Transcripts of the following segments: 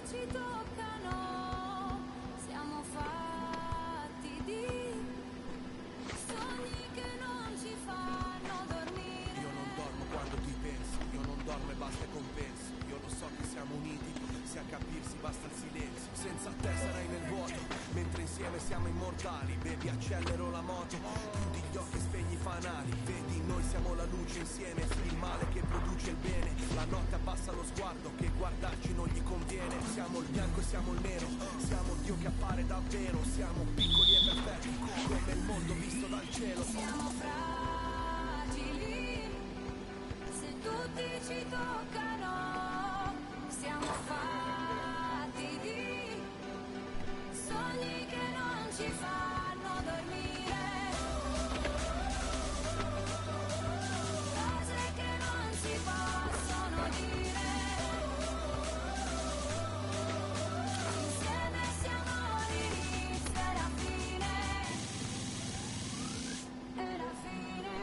ci toccano, siamo fatti di sogni che non ci fanno dormire. Io non dormo quando ti penso, io non dormo e basta e compenso. Io lo so che siamo uniti, se a capirsi basta il silenzio. Senza te sarai nel vuoto, mentre insieme siamo immortali. Bevi, accelero la moto, chiudi gli occhi e spegni i fanali. Vedi, noi siamo la luce insieme, il male che produce il bene. La notte abbassa lo sguardo, che guardarci non gli conviene. Siamo il bianco e siamo il nero, siamo Dio che appare davvero. Siamo piccoli e perfetti, come il mondo visto dal cielo. Siamo fragili, se tutti ci toccano, siamo fatti di sogni che non ci fanno dormire, cose che non si possono dire. Insieme siamo l'inizio e la fine, e la fine.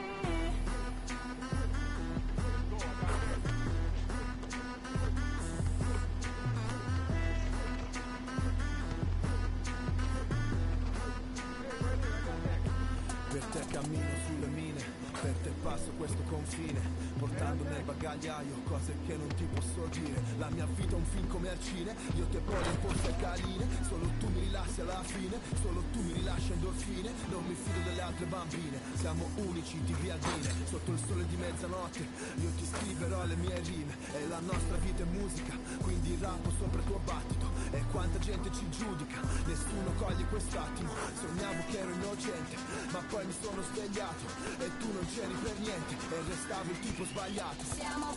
Per te cammino sulle mine, per te passo questo confine, portando nel bagagliaio cose che non ti posso dire. La mia vita è un film commercile, io te poi in posto e caline. Solo tu mi rilassi alla fine, solo tu mi rilasci endorfine. Non mi fido delle altre bambine, siamo unici di viadine. Sotto il sole di mezzanotte, io ti scriverò le mie rime. E la nostra vita è musica, quindi rappo sopra il tuo battito. E quanta gente ci giudica, nessuno coglie quest'attimo. Sognavo che ero innocente, ma poi mi sono svegliato e tu non c'eri per niente e restavo il tipo sbagliato. Siamo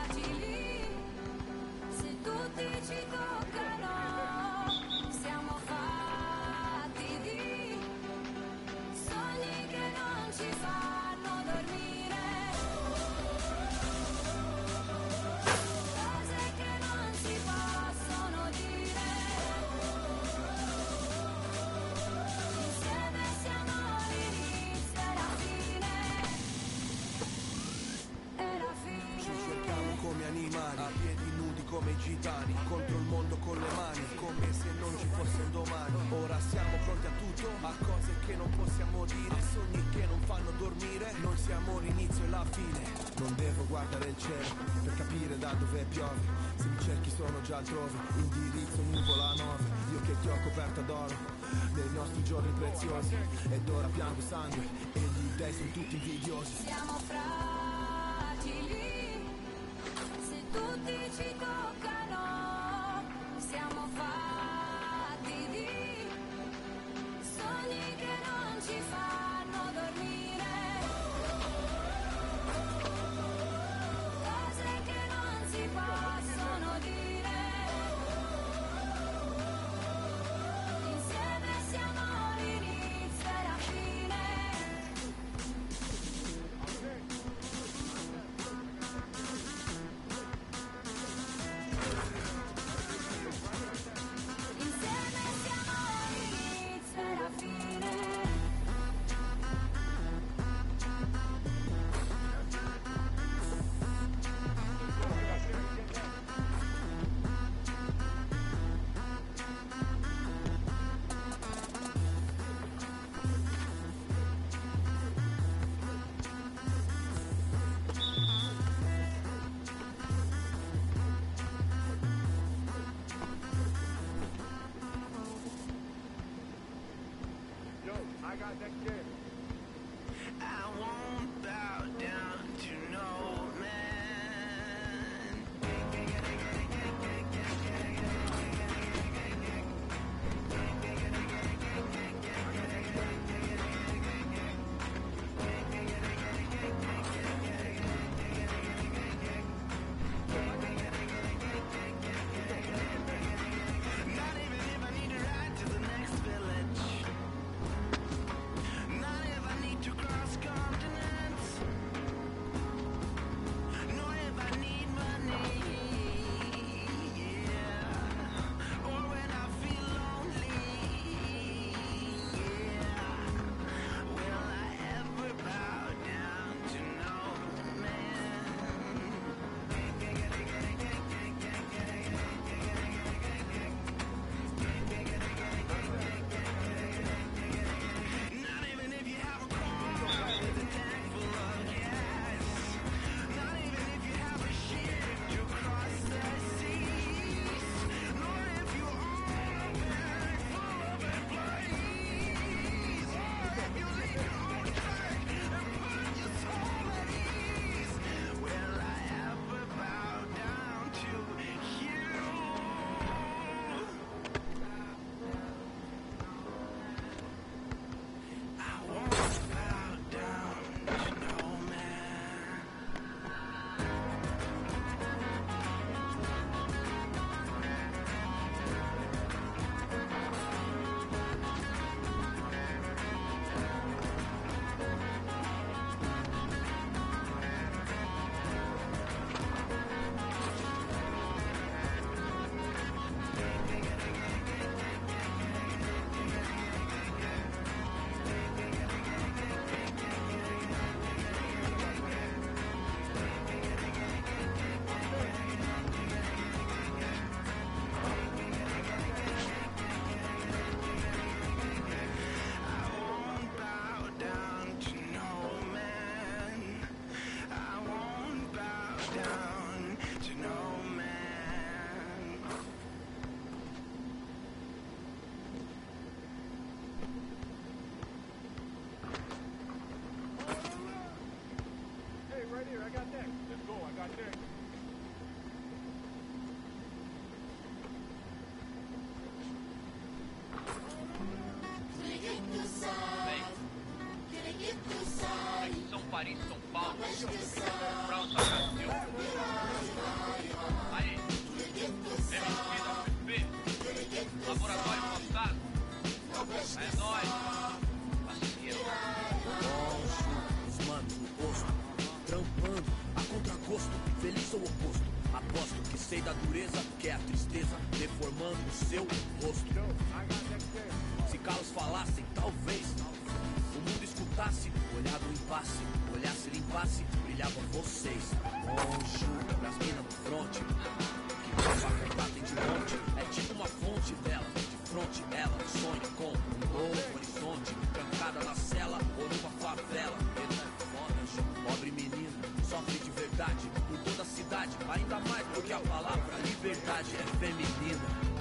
fragili, se tutti ci toccano, siamo fatti di sogni che non ci fanno dormire, cose che non si possono dire. Insieme siamo l'inizio e la fine, e la fine. Ci cerchiamo come animali, a piedi nudi come i gitani, contro il mondo con le mani, come se non ci fosse un domani. Ora siamo pronti a tutto, a cose che non possiamo dire, a sogni che non fanno dormire. Noi siamo l'inizio e la fine. Non devo guardare il cielo per capire da dove piove, se mi cerchi sono già altrove, indirizzo nuvola 9. Io che ti ho coperta d'oro nei nostri giorni preziosi, ed ora piango sangue e gli dei sono tutti invidiosi. Siamo fragili, se tutti ci toccano, siamo fatti di sogni che non ci fanno dormire, cose che non si possono dire. Insieme siamo l'inizio e la fine. Insieme siamo l'inizio e la fine. I won't bow down to no man. Not even if I need to ride to the next village. gosto, feliz ou oposto. Aposto que sei da dureza, que é a tristeza deformando o seu rosto. Se calos falassem, talvez o mundo escutasse, olhar do impasse, olhasse, limpasse, brilhavam vocês. Monjo, das minas no fronte, que pra contar tem de monte, é tipo uma fonte dela, de fronte ela sonha com um novo horizonte, trancada na cela ou numa favela. Ele é foda, pobre menino, sofre de verdade por toda a cidade, ainda mais porque a palavra liberdade é feminina.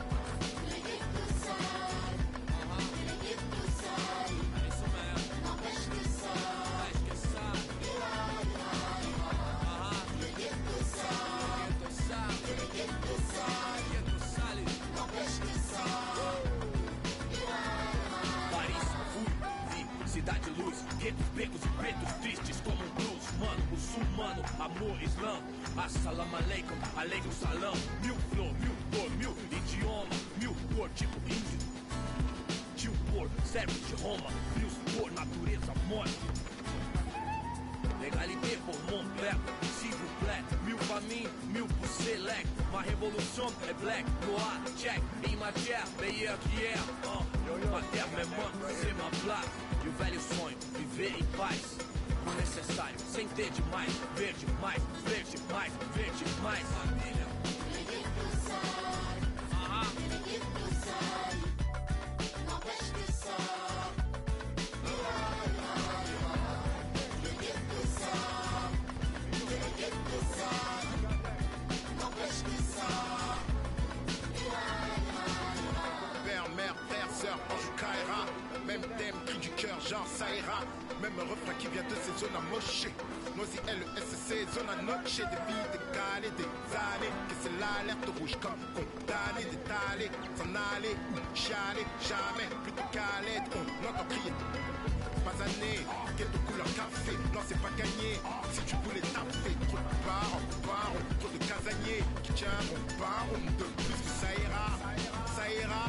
Cidade luz, guetos, becos e pretos tristes como um blues. Mano, muçulmano, amor, islã. Assalamu alaikum, aleikum salam. Mil flor, mil cor, mil idioma. Mil cor, tipo índio. Tio por, servo de Roma. Mil por, natureza, morte. Legalité pour mon père, s'il vous plaît. Mil pra mim, mil por select. Ma révolution é black, noir, check. Em matière, meilleur que é. Ma terre, mes mains, c'est ma plaque. E o velho sonho, viver em paz. O necessário, sem ter demais. Verde mais, verde mais, verde mais. Família. Père, mère, frère, sœur, ange Kaira. Même thème, cri du cœur, genre ça ira. Même refrain qui vient de ces zones amochées. Noisy LSC, zone à noche. Des vies décalées, des années. Que c'est l'alerte rouge comme condamné, d'étaler, s'en aller ou chialer. Jamais plus de calette, on entend crier. Pas année, quête de couleur café. Non, c'est pas gagné. Si tu voulais taper, trop de barons, trop de casaniers qui tiendront baron de plus que ça ira. Ça ira.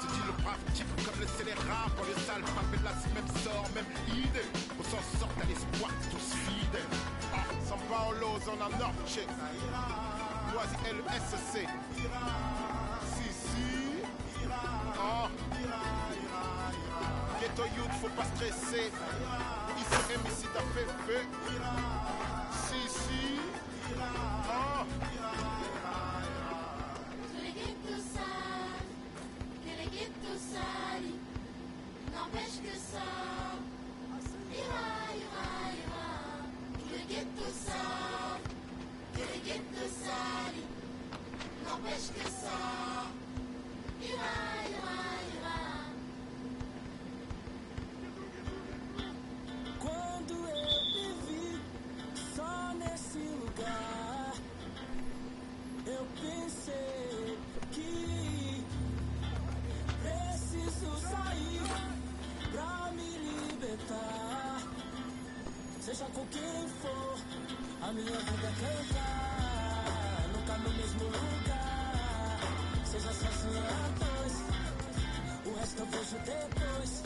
Se dit le brave type comme le scélérat. Pour le sale, papelas, même sort, même idée. On s'en sort à l'espoir, tous fidèles. San Paolo, zone à Norche. Noisy LSC. Si. Oh. Ghetto youth, faut pas stresser. Ici, ici, t'as fait feu. Si. Oh. N'empêche que ça ira. Que le ghetto sale, que le ghetto sale. N'empêche que ça ira. Quando eu me vi só nesse lugar, eu pensei que preciso sair pra me libertar. Seja com quem for, a minha vida é cantar. Nunca no mesmo lugar, seja sozinha a dois. O resto eu vejo depois.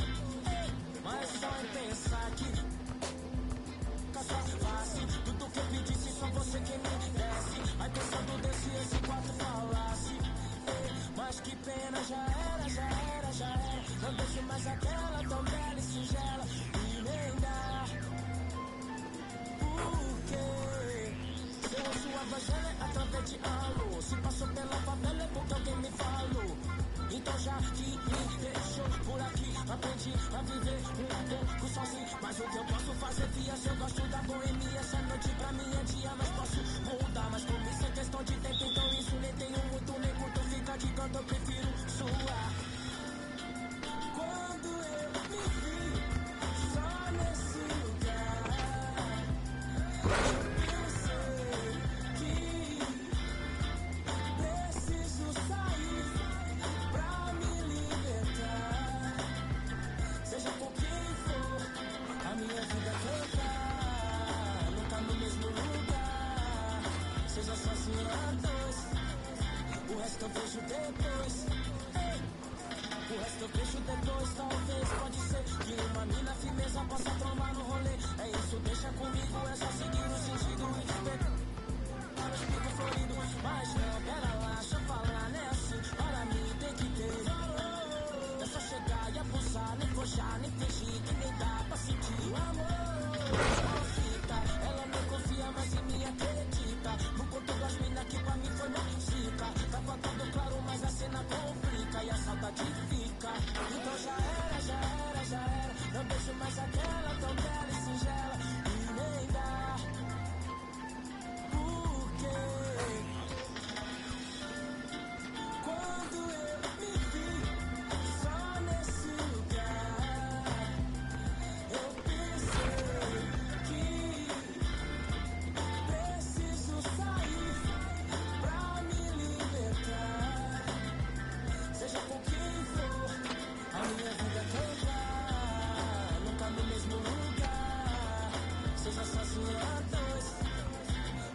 Mas só em pensar que caça fácil. Tudo que eu pedisse, só você que me desse. Aí pensando desse esse quatro falasse. Mas que pena, já era. Não deixo mais aquela tão bela e singela emendar. Porque seu sua evangelho através de alô. Se passou pela favela é porque alguém me falou. Então já que me deixou por aqui, aprendi a viver um pouco sozinho. Mas o que eu posso fazer, se eu gosto da boemia. Essa noite pra mim é dia, mas posso mudar. Mas por isso é questão de tempo, então isso nem tenho muito. Nem curto fica aqui quando eu prefiro suar. Quando eu me vi só nesse lugar, eu pensei que preciso sair pra me libertar. Seja com quem for, a minha vida é cantar. Nunca no mesmo lugar, seja sozinho a dois. O resto eu vejo depois. O resto eu vejo depois, talvez. Pode ser que uma mina firmeza possa trombar no rolê. É isso, deixa comigo, é só seguir o sentido e viver. fica. No conto das mina que pra mim foi mais zica. Tava tudo claro, mas a cena complica e a saudade fica. Então já era, já era, já era. Não deixo mais aquela tão bela e singela. E nem dá. Por quê? Quando eu me vi só nesse lugar, eu pensei que preciso sair pra me libertar. Seja com quem for, a minha vida cantar. Nunca no mesmo lugar, seja sozinho a dois.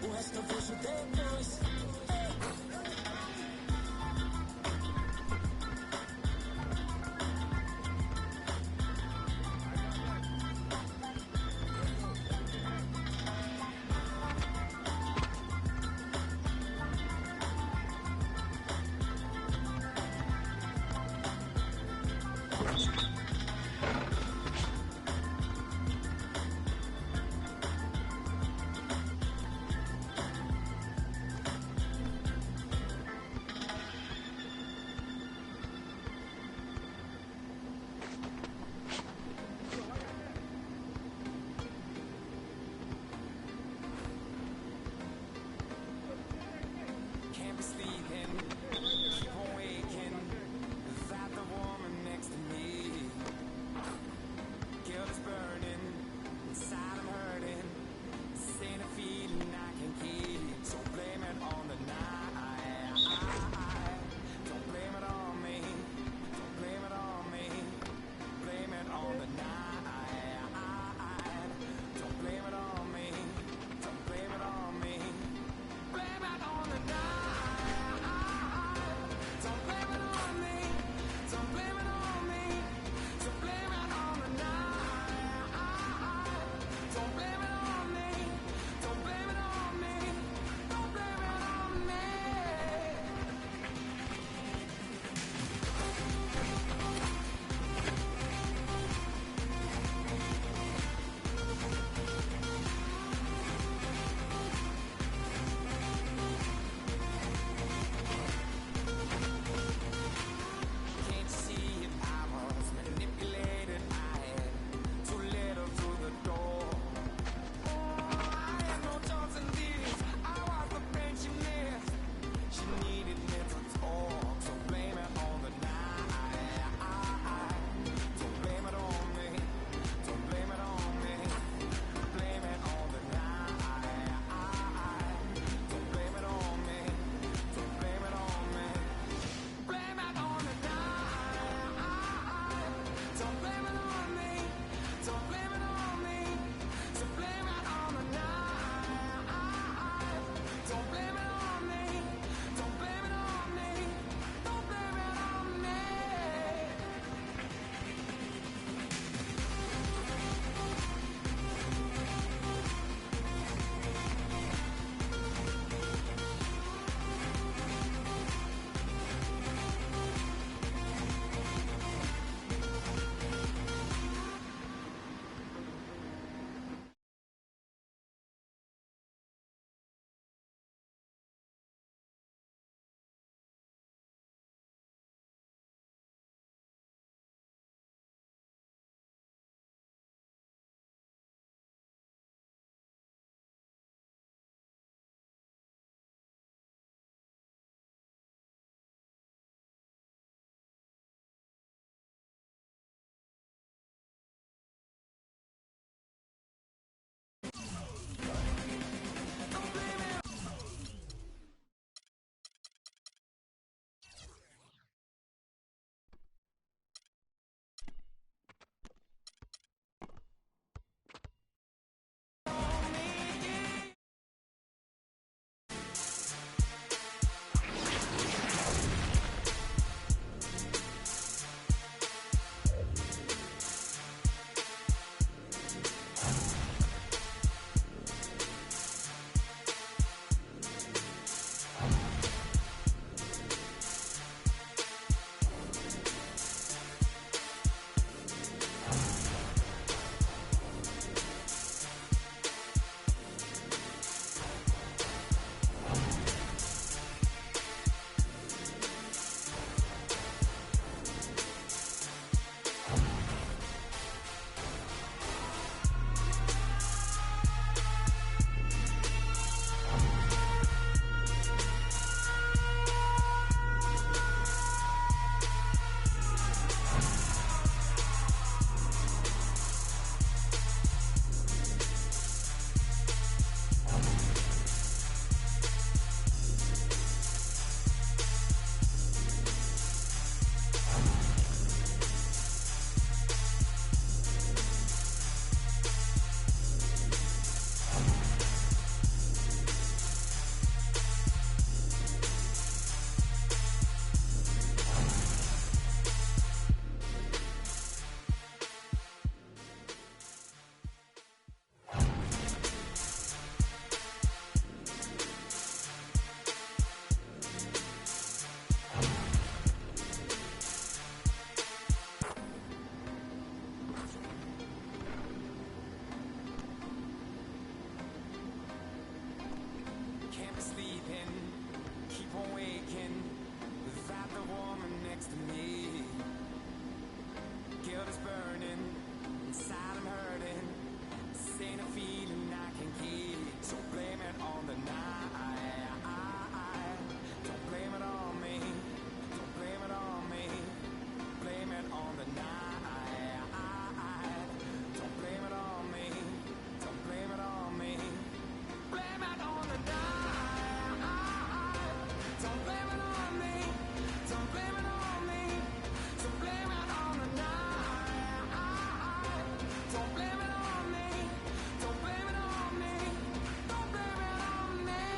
O resto eu vejo depois. next to me. Guilt is burning, inside I'm hurting. This ain't a feeling I can keep, so blame it on the night. Don't blame it on me, don't blame it on me. Blame it on the night. Don't blame it on me, don't blame it on me. Blame it on the night. Don't blame it on me, don't blame it on me. So blame it on the night. Don't blame it on me, don't blame it on me. Don't blame it on me.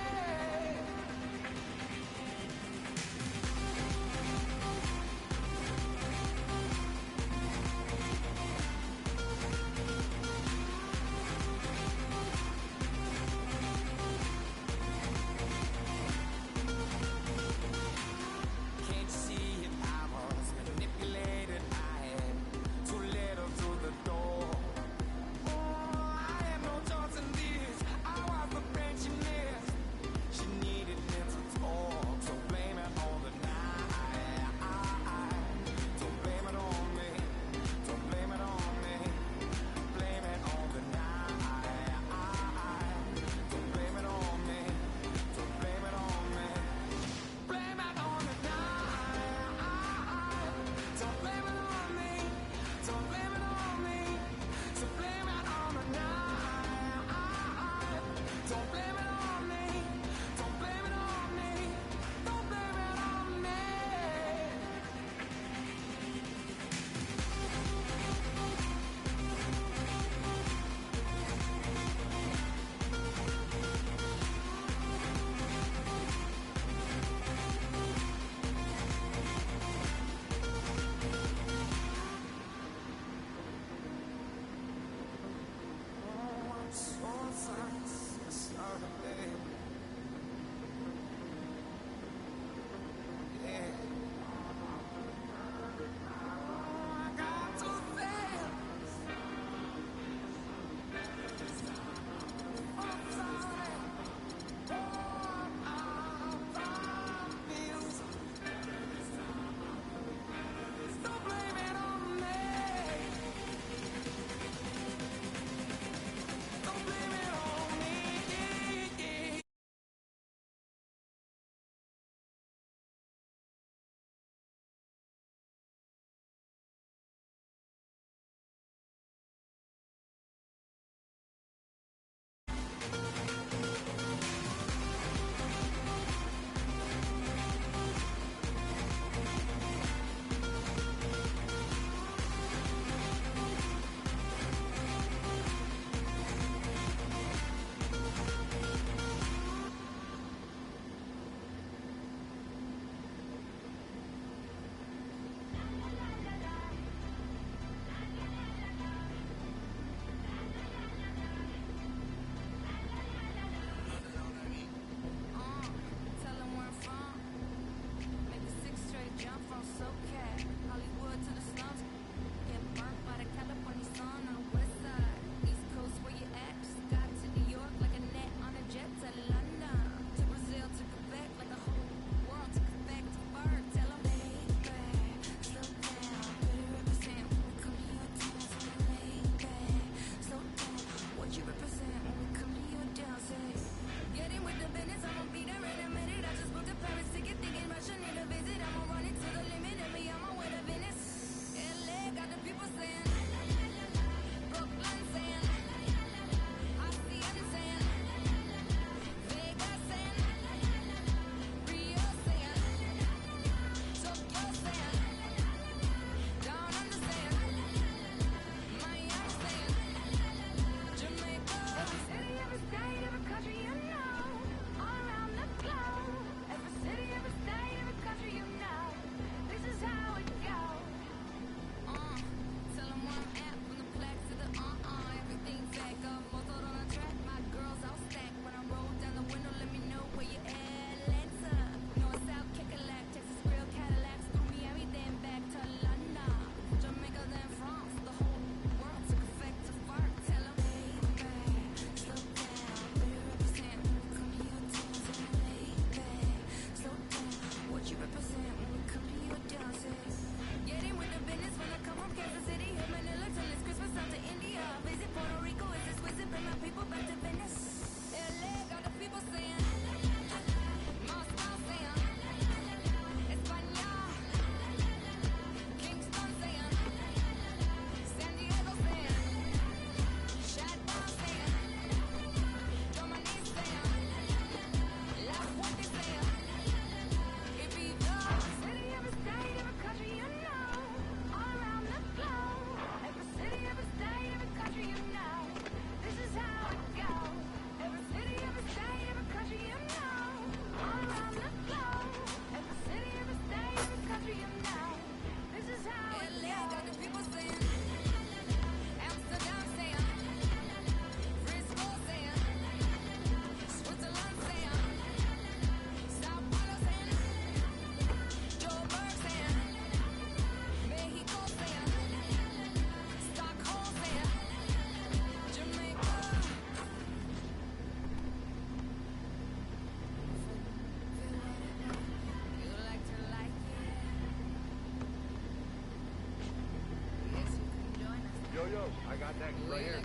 I got that right here.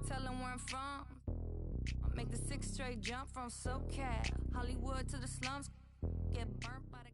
Tell them where I'm from. I make the 6 straight jump from SoCal, Hollywood to the slums. Get burnt by the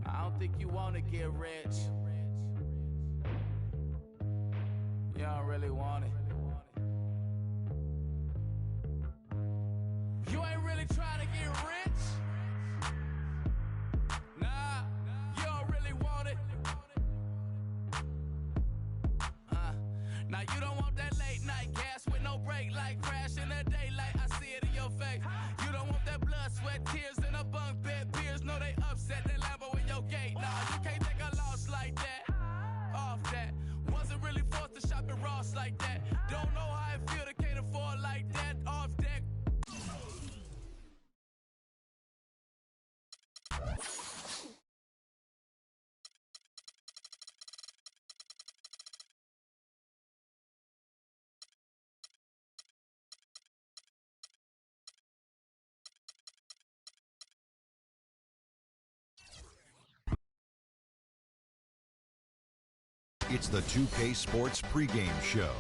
I don't think you wanna get rich. You don't really want it. You ain't really trying to get rich. Nah, you don't really want it. Now you don't want that late night gas with no break, like crash in the daylight. I see it in your face. You don't want that blood, sweat, tears in a bunk bed. Peers know they upset. They Lambo in your gate. Nah, you can't take a loss like that. Off that. Wasn't really forced to shop at Ross like that. Don't know how it feel to can't afford like that. Off deck. It's the 2K Sports pregame show.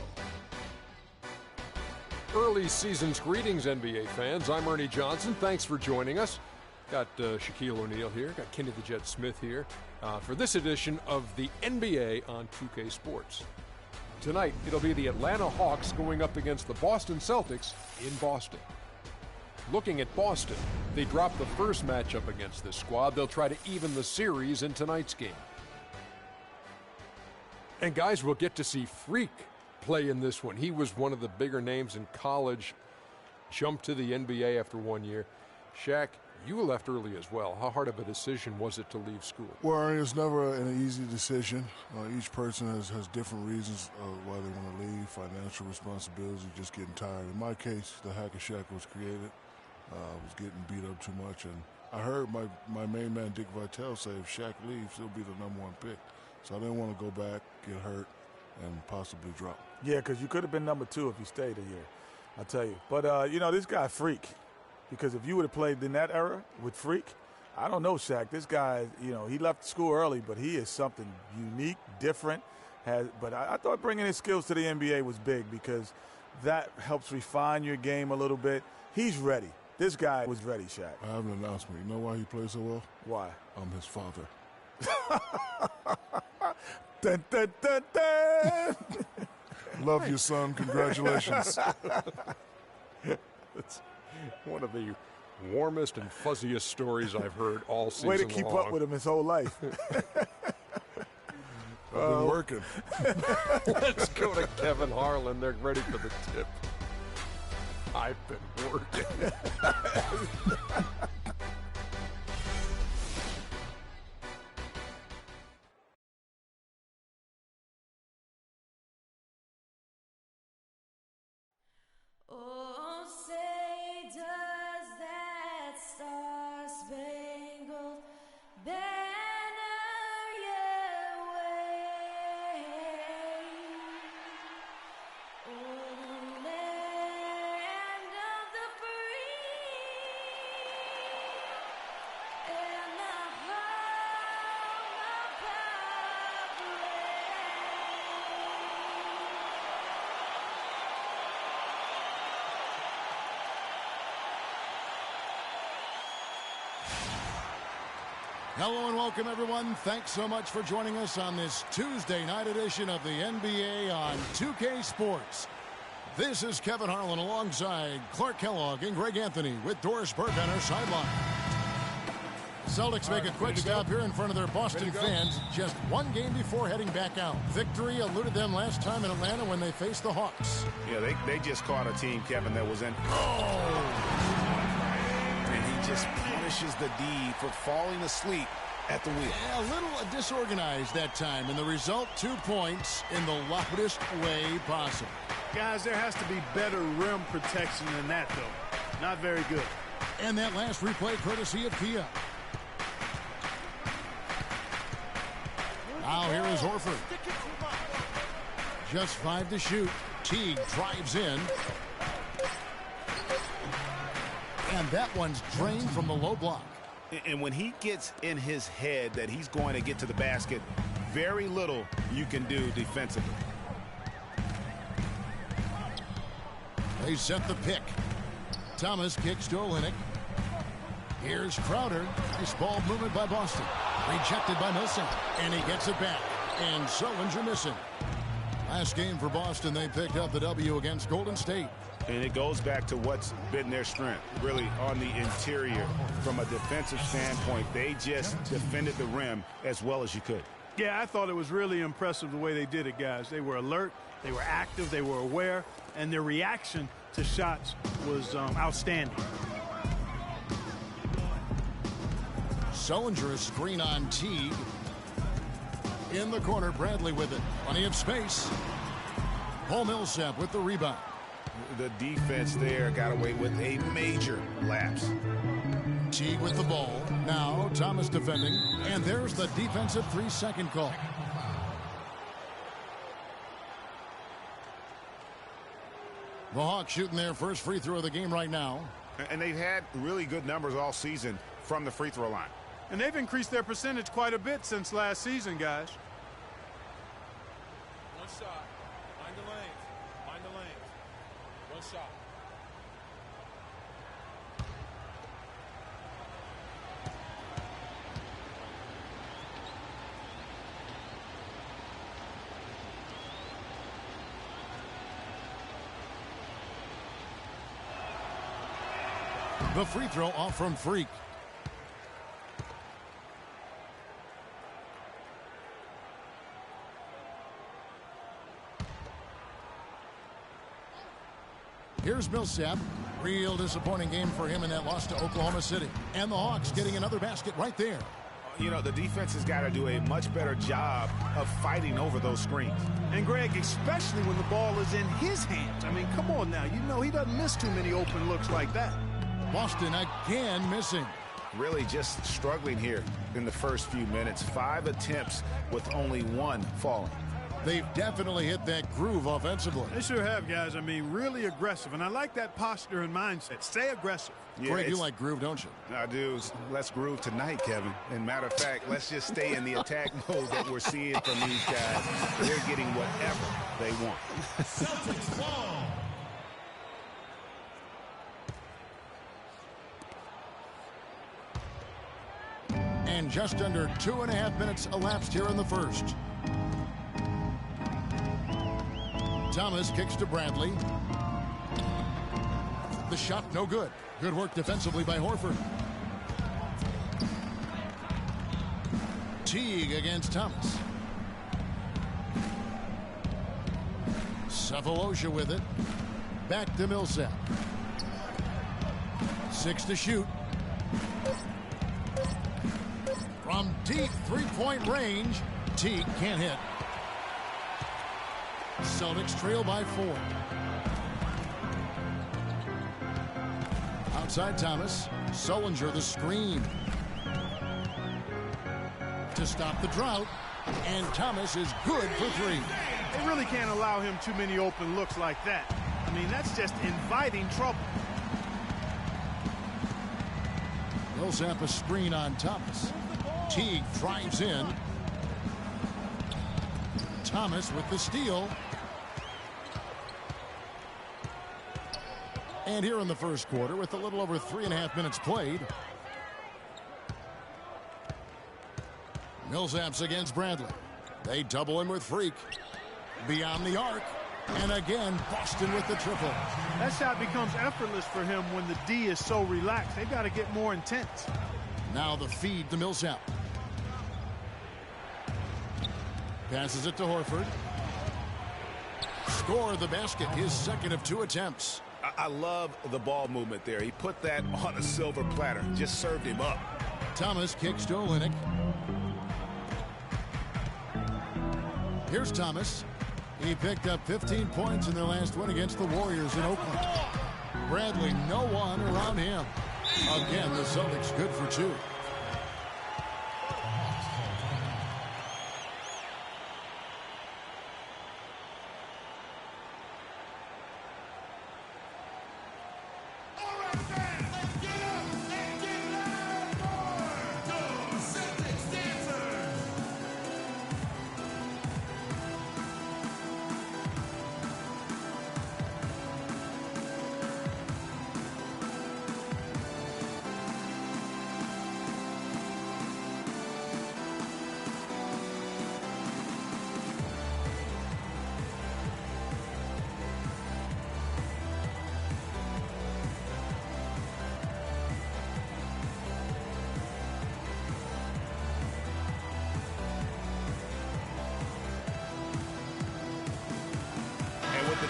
Early season's greetings, NBA fans. I'm Ernie Johnson. Thanks for joining us. Got Shaquille O'Neal here. Got Kenny the Jet Smith here for this edition of the NBA on 2K Sports. Tonight, it'll be the Atlanta Hawks going up against the Boston Celtics in Boston. Looking at Boston, they dropped the first matchup against this squad. They'll try to even the series in tonight's game. And guys, we'll get to see Freak play in this one. He was one of the bigger names in college, jumped to the NBA after 1 year. Shaq, you left early as well. How hard of a decision was it to leave school? Well, it's never an easy decision. Each person has different reasons why they want to leave. Financial responsibility, just getting tired. In my case, the Hack and Shack was created. I was getting beat up too much. And I heard my main man, Dick Vitale, say if Shaq leaves, he'll be the #1 pick. So I didn't want to go back, get hurt, and possibly drop. Yeah, because you could have been #2 if you stayed a year, I tell you. But, this guy, Freak, because if you would have played in that era with Freak, I don't know, Shaq. This guy, he left school early, but he is something unique, different. But I thought bringing his skills to the NBA was big because that helps refine your game a little bit. He's ready. This guy was ready, Shaq. I have an announcement. You know why he plays so well? Why? I'm his father. Dun, dun, dun, dun. Love you, son. Congratulations. It's one of the warmest and fuzziest stories I've heard all season long. Way to keep up with him his whole life. I've been working. Let's go to Kevin Harlan. They're ready for the tip. I've been working. Oh, say does that star-spangled banner yet wave? Oh, land of the free and the home of progress. Hello and welcome, everyone. Thanks so much for joining us on this Tuesday night edition of the NBA on 2K Sports. This is Kevin Harlan alongside Clark Kellogg and Greg Anthony with Doris Burke on our sideline. Celtics make a quick stop here in front of their Boston fans just one game before heading back out. Victory eluded them last time in Atlanta when they faced the Hawks. Yeah, they just caught a team, Kevin, that was in. And he just punishes the D for falling asleep at the wheel. Yeah, a little disorganized that time, and the result, 2 points in the loudest way possible. Guys, there has to be better rim protection than that, though. Not very good. And that last replay courtesy of Kia. Now here is Horford. Just 5 to shoot. Teague drives in. And that one's drained from the low block. And when he gets in his head that he's going to get to the basket, very little you can do defensively. They set the pick. Thomas kicks to Olynyk. Here's Crowder. Nice ball movement by Boston. Rejected by Millsap. And he gets it back. And Sullinger missing. Last game for Boston, they picked up the W against Golden State. And it goes back to what's been their strength, really, on the interior. From a defensive standpoint, they just defended the rim as well as you could. Yeah, I thought it was really impressive the way they did it, guys. They were alert, they were active, they were aware, and their reaction to shots was outstanding. Sullinger, a screen on Teague. In the corner, Bradley with it. Plenty of space. Paul Millsap with the rebound. The defense there got away with a major lapse. Teague with the ball. Now Thomas defending. And there's the defensive 3-second call. The Hawks shooting their first free throw of the game right now. And they've had really good numbers all season from the free throw line. And they've increased their percentage quite a bit since last season, guys. One shot. Mind the lanes. Mind the lanes. One shot. The free throw off from Freak. Here's Millsap. Real disappointing game for him in that loss to Oklahoma City. And the Hawks getting another basket right there. You know, the defense has got to do a much better job of fighting over those screens. And, Greg, especially when the ball is in his hands. I mean, come on now. You know he doesn't miss too many open looks like that. Boston again missing. Really just struggling here in the first few minutes. 5 attempts with only 1 falling. They've definitely hit that groove offensively. They sure have, guys. I mean, really aggressive. And I like that posture and mindset. Stay aggressive. Yeah, Greg, you like groove, don't you? I do. Let's groove tonight, Kevin. And matter of fact, let's just stay in the attack mode that we're seeing from these guys. They're getting whatever they want. Celtics ball. And just under 2.5 minutes elapsed here in the first. Thomas kicks to Bradley. The shot no good. Good work defensively by Horford. Teague against Thomas. Cephalosha with it. Back to Millsap. 6 to shoot. From deep three-point range, Teague can't hit. Celtics trail by 4. Outside Thomas. Sullinger the screen. To stop the drought. And Thomas is good for 3. They really can't allow him too many open looks like that. I mean, that's just inviting trouble. Millsap a screen on Thomas. Teague drives in. Thomas with the steal. And here in the first quarter, with a little over 3.5 minutes played, Millsap's against Bradley. They double him with Freak. Beyond the arc. And again, Boston with the triple. That shot becomes effortless for him when the D is so relaxed. They've got to get more intense. Now the feed to Millsap. Passes it to Horford. Score the basket, his second of 2 attempts. I love the ball movement there. He put that on a silver platter. Just served him up. Thomas kicks to Olynyk. Here's Thomas. He picked up 15 points in their last win against the Warriors in Oakland. Bradley, no one around him. Again, the Celtics good for 2.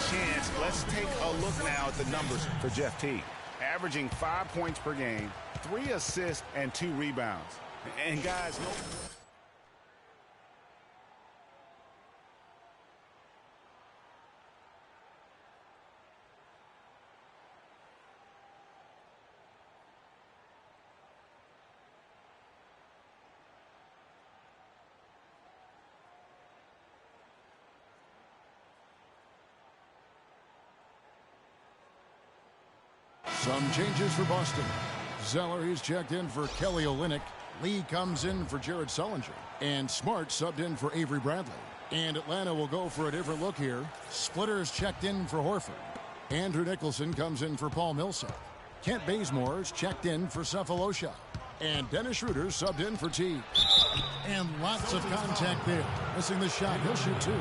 Chance. Let's take a look now at the numbers for Jeff Teague. Averaging 5 points per game, 3 assists, and 2 rebounds. And guys, no... Some changes for Boston. Zeller, he's checked in for Kelly Olynyk. Lee comes in for Jared Sullinger. And Smart subbed in for Avery Bradley. And Atlanta will go for a different look here. Splitter's checked in for Horford. Andrew Nicholson comes in for Paul Millsap. Kent Bazemore's checked in for Cephalosha. And Dennis Schroeder's subbed in for Teague. And lots of contact there. Missing the shot. He'll shoot 2.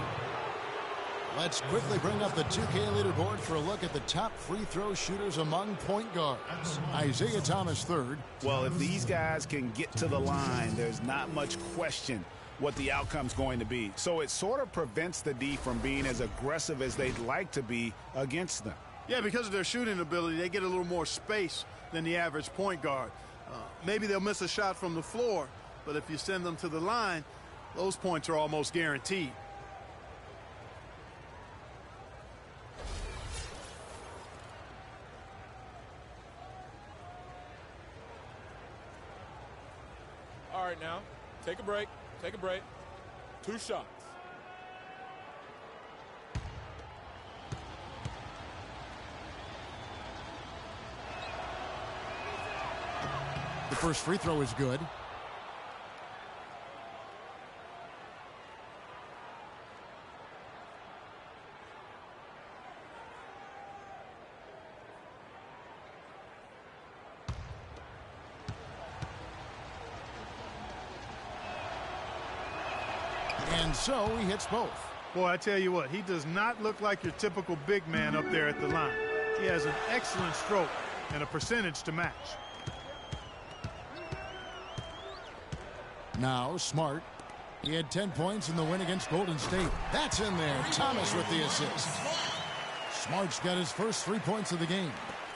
Let's quickly bring up the 2K leaderboard for a look at the top free throw shooters among point guards. Isaiah Thomas third. Well, if these guys can get to the line, there's not much question what the outcome's going to be. So it sort of prevents the D from being as aggressive as they'd like to be against them. Yeah, because of their shooting ability, they get a little more space than the average point guard. Maybe they'll miss a shot from the floor, but if you send them to the line, those points are almost guaranteed. All right, now, take a break. Take a break. 2 shots. The first free throw is good. And so he hits both. Boy, I tell you what, he does not look like your typical big man up there at the line. He has an excellent stroke and a percentage to match. Now Smart. He had 10 points in the win against Golden State. That's in there. Thomas with the assist. Smart's got his first 3 points of the game.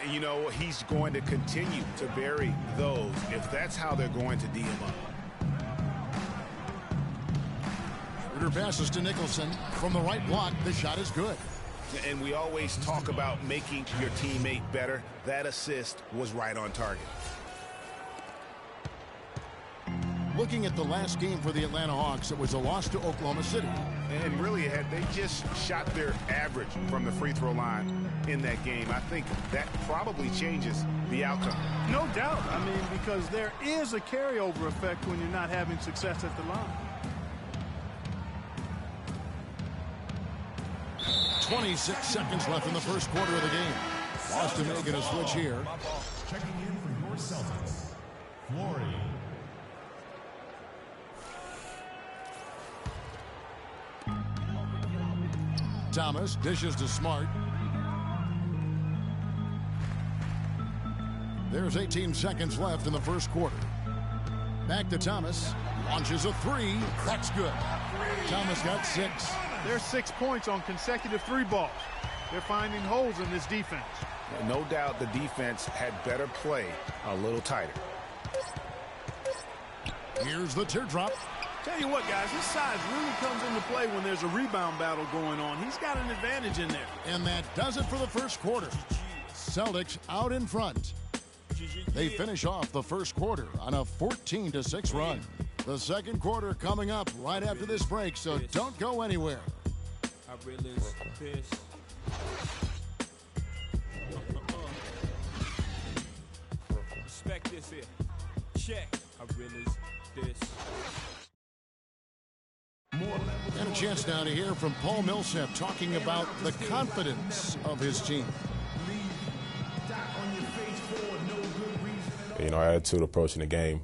You know, he's going to continue to vary those if that's how they're going to D him up. Schroeder passes to Nicholson. From the right block, the shot is good. And we always talk about making your teammate better. That assist was right on target. Looking at the last game for the Atlanta Hawks, it was a loss to Oklahoma City. And really, had they just shot their average from the free throw line in that game, I think that probably changes the outcome. No doubt. I mean, because there is a carryover effect when you're not having success at the line. 26 seconds left in the first quarter of the game. Boston making a switch here. Checking in for your Celtics, Flory. Thomas dishes to Smart. There's 18 seconds left in the first quarter. Back to Thomas. Launches a three. That's good. Thomas got 6. There's 6 points on consecutive 3 balls. They're finding holes in this defense. No doubt the defense had better play a little tighter. Here's the teardrop. Tell you what, guys, his size really comes into play when there's a rebound battle going on. He's got an advantage in there. And that does it for the first quarter. Celtics out in front. They finish off the first quarter on a 14-6 run. The second quarter coming up right after this break, so don't go anywhere. I realize this. Respect this here. Check. I realize this. And a chance now to hear from Paul Millsap talking about the confidence of his team. You know, our attitude approaching the game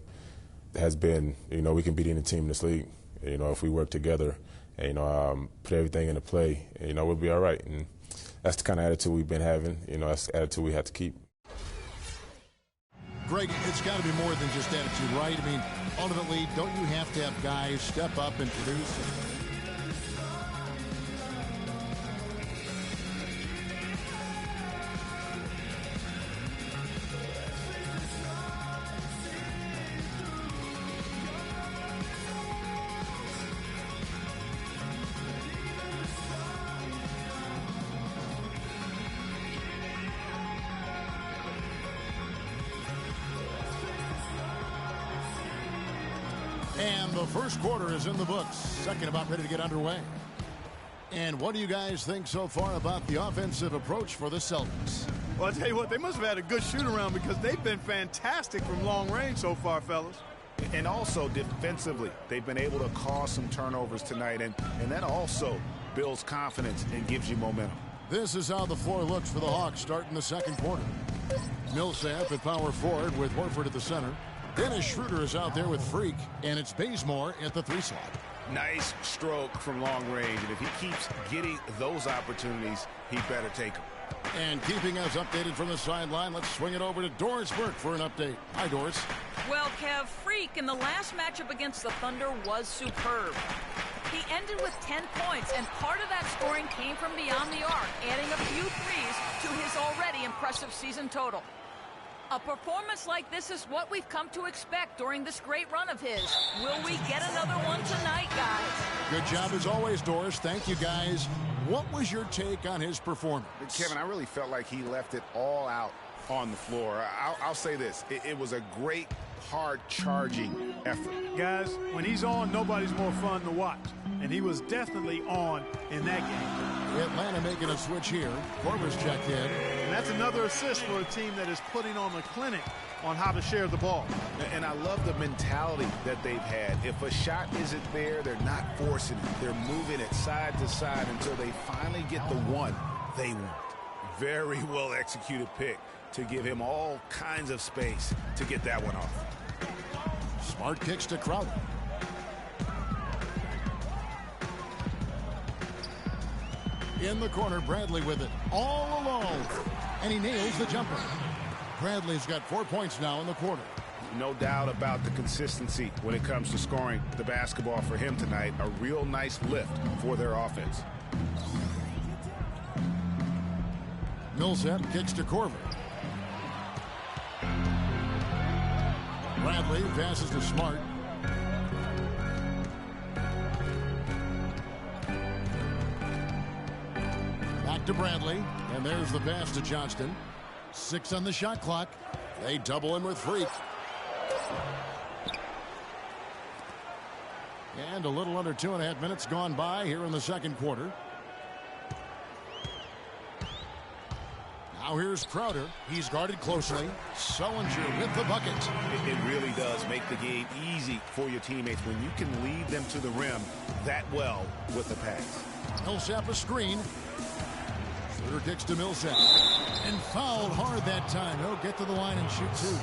has been, you know, we can beat any team in this league. You know, if we work together and, you know, put everything into play, you know, we'll be all right. And that's the kind of attitude we've been having. You know, that's the attitude we have to keep. Greg, it's got to be more than just attitude, right? I mean, ultimately, don't you have to have guys step up and produce? And the first quarter is in the books. Second about ready to get underway. And what do you guys think so far about the offensive approach for the Celtics? Well, I'll tell you what, they must have had a good shoot-around because they've been fantastic from long range so far, fellas. And also defensively, they've been able to cause some turnovers tonight, and that also builds confidence and gives you momentum. This is how the floor looks for the Hawks starting the second quarter. Millsap at power forward with Horford at the center. Dennis Schroeder is out there with Freak, and it's Bazemore at the 3 slot. Nice stroke from long range, and if he keeps getting those opportunities, he better take them. And keeping us updated from the sideline, let's swing it over to Doris Burke for an update. Hi, Doris. Well, Kev, Freak in the last matchup against the Thunder was superb. He ended with 10 points, and part of that scoring came from beyond the arc, adding a few threes to his already impressive season total. A performance like this is what we've come to expect during this great run of his. Will we get another one tonight, guys? Good job as always, Doris. Thank you, guys. What was your take on his performance? Kevin, I really felt like he left it all out on the floor. I'll say this. It was a great, hard-charging effort. Guys, when he's on, nobody's more fun to watch. And he was definitely on in that game. Atlanta making a switch here. Korver's checked in. And that's another assist for a team that is putting on a clinic on how to share the ball. And I love the mentality that they've had. If a shot isn't there, they're not forcing it. They're moving it side to side until they finally get the one they want. Very well executed pick to give him all kinds of space to get that one off. Smart kicks to Crowder. In the corner, Bradley with it all alone. And he nails the jumper. Bradley's got 4 points now in the quarter. No doubt about the consistency when it comes to scoring the basketball for him tonight. A real nice lift for their offense. Millsap kicks to Korver. Bradley passes to Smart. Back to Bradley, and there's the pass to Johnston. 6 on the shot clock. They double in with Freak. And a little under 2.5 minutes gone by here in the second quarter. Now here's Crowder. He's guarded closely. Sullinger with the bucket. It really does make the game easy for your teammates when you can lead them to the rim that well with the pass. Millsap a screen. Schroeder kicks to Millsap. And fouled hard that time. He'll get to the line and shoot 2.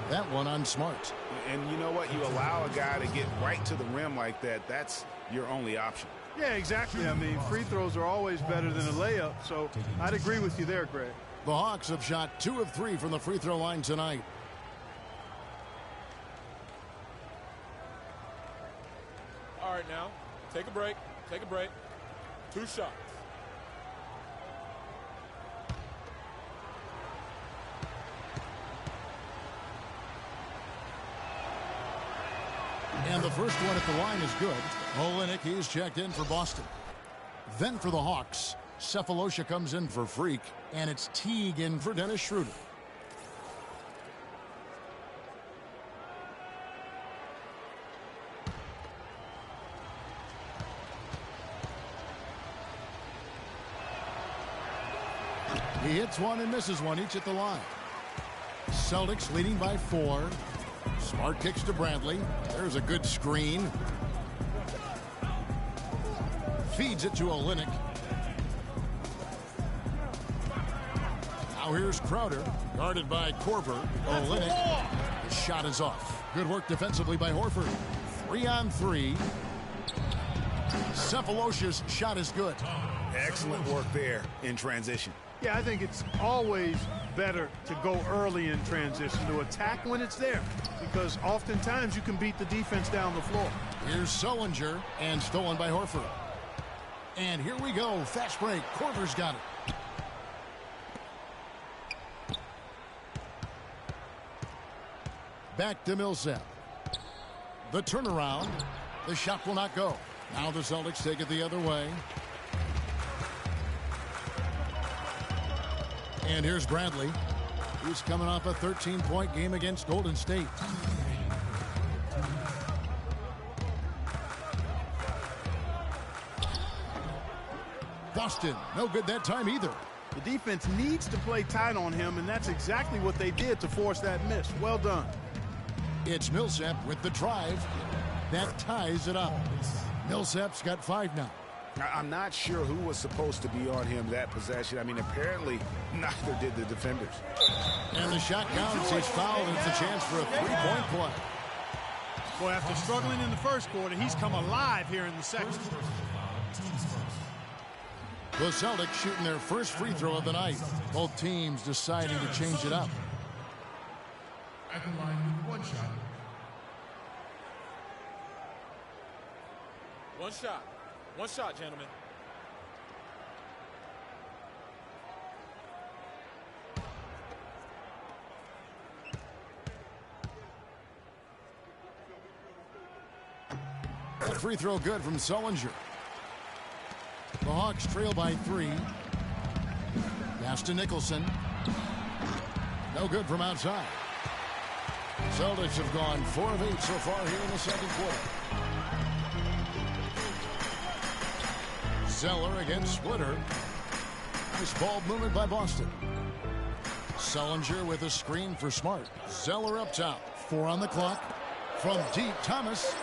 That one on Smart. And you know what? You allow a guy to get right to the rim like that. That's your only option. Yeah, exactly. I mean, free throws are always better than a layup, so I'd agree with you there, Greg. The Hawks have shot 2 of 3 from the free throw line tonight. All right, now, take a break. Take a break. 2 shots. And the first one at the line is good. Olenek, he's checked in for Boston. Then for the Hawks, Cephalosha comes in for Freak, and it's Teague in for Dennis Schroeder. He hits one and misses one, each at the line. Celtics leading by 4. Smart kicks to Bradley. There's a good screen. Feeds it to Olenek. Now here's Crowder, guarded by Korver. Olenek. The shot is off. Good work defensively by Horford. 3-on-3. Cephalosha's shot is good. Excellent work there in transition. Yeah, I think it's always better to go early in transition, to attack when it's there, because oftentimes you can beat the defense down the floor. Here's Sullinger, and stolen by Horford. And here we go. Fast break. Korver's got it. Back to Millsap. The turnaround. The shot will not go. Now the Celtics take it the other way. And here's Bradley, who's coming off a 13-point game against Golden State. Boston, no good that time either. The defense needs to play tight on him, and that's exactly what they did to force that miss. Well done. It's Millsap with the drive. That ties it up. Millsap's got 5 now. I'm not sure who was supposed to be on him that possession. I mean, apparently neither did the defenders. And the shot counts. He's fouled, and it's a chance for a 3-point play. Boy, after struggling in the first quarter, he's come alive here in the second. The Celtics shooting their first free throw of the night. Both teams deciding to change it up. At the line with 1 shot. 1 shot. 1 shot, gentlemen. That free throw good from Sullinger. The Hawks trail by 3. Pass to Nicholson. No good from outside. Celtics have gone 4 of 8 so far here in the second quarter. Zeller against Splitter. Nice ball movement by Boston. Sullinger with a screen for Smart. Zeller up top. 4 on the clock. From deep, Thomas.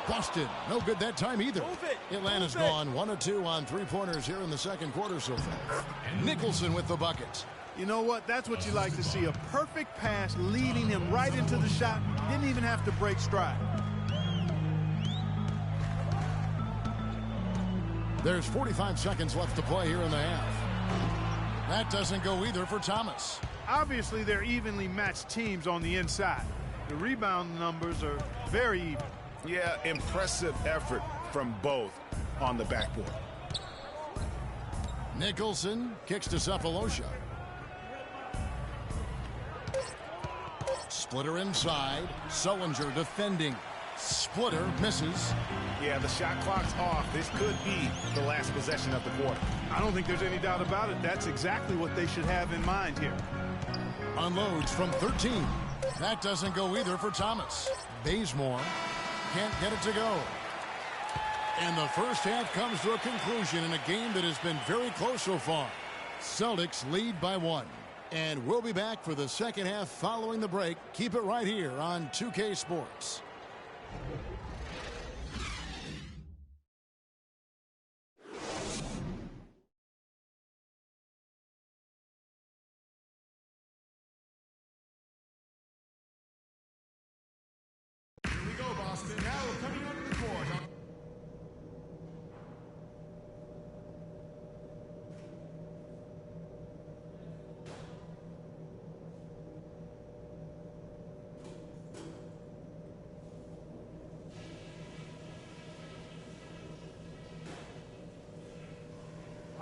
Boston, no good that time either. Atlanta's gone 1 of 2 on 3-pointers here in the second quarter so far. Nicholson with the bucket. You know what? That's what you like to see. A perfect pass leading him right into the shot. Didn't even have to break stride. There's 45 seconds left to play here in the half. That doesn't go either for Thomas. Obviously, they're evenly matched teams on the inside. The rebound numbers are very even. Yeah, impressive effort from both on the backboard. Nicholson kicks to Cephalosha. Splitter inside. Sullinger defending. Splitter misses. Yeah, the shot clock's off. This could be the last possession of the quarter. I don't think there's any doubt about it. That's exactly what they should have in mind here. Unloads from 13. That doesn't go either for Thomas. Bazemore can't get it to go. And the first half comes to a conclusion in a game that has been very close so far. Celtics lead by 1. And we'll be back for the second half following the break. Keep it right here on 2K Sports. Here we go, Boston. Now coming onto the court.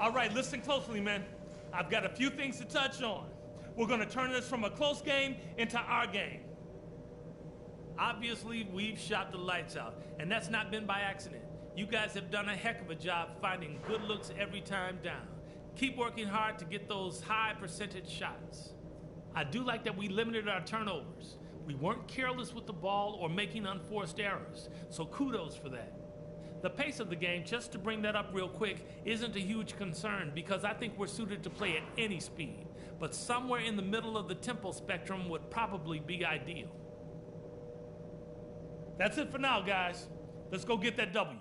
All right, listen closely, men. I've got a few things to touch on. We're going to turn this from a close game into our game. Obviously, we've shot the lights out, and that's not been by accident. You guys have done a heck of a job finding good looks every time down. Keep working hard to get those high percentage shots. I do like that we limited our turnovers. We weren't careless with the ball or making unforced errors, so kudos for that. The pace of the game, just to bring that up real quick, isn't a huge concern because I think we're suited to play at any speed, but somewhere in the middle of the tempo spectrum would probably be ideal. That's it for now, guys. Let's go get that W.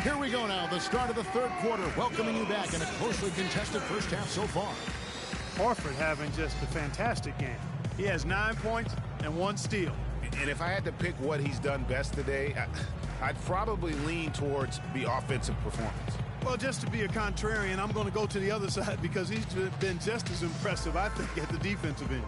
Here we go now, the start of the third quarter, welcoming you back in a closely contested first half so far. Horford having just a fantastic game. He has 9 points and 1 steal. And if I had to pick what he's done best today, I'd probably lean towards the offensive performance. Well, just to be a contrarian, I'm going to go to the other side because he's been just as impressive, I think, at the defensive end.